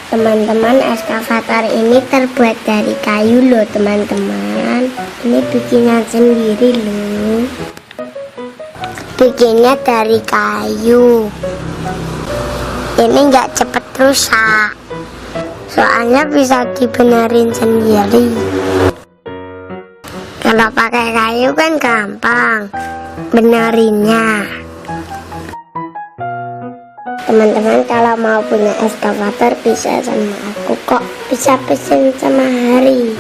Teman-teman, eskavator ini terbuat dari kayu loh teman-teman. Ini bikinan sendiri loh. Bikinnya dari kayu. Ini nggak cepet rusak, soalnya bisa dibenerin sendiri. Kalau pakai kayu kan gampang benerinnya. Teman-teman, kalau mau punya eskavator bisa sama aku kok, bisa pesen sama Haris.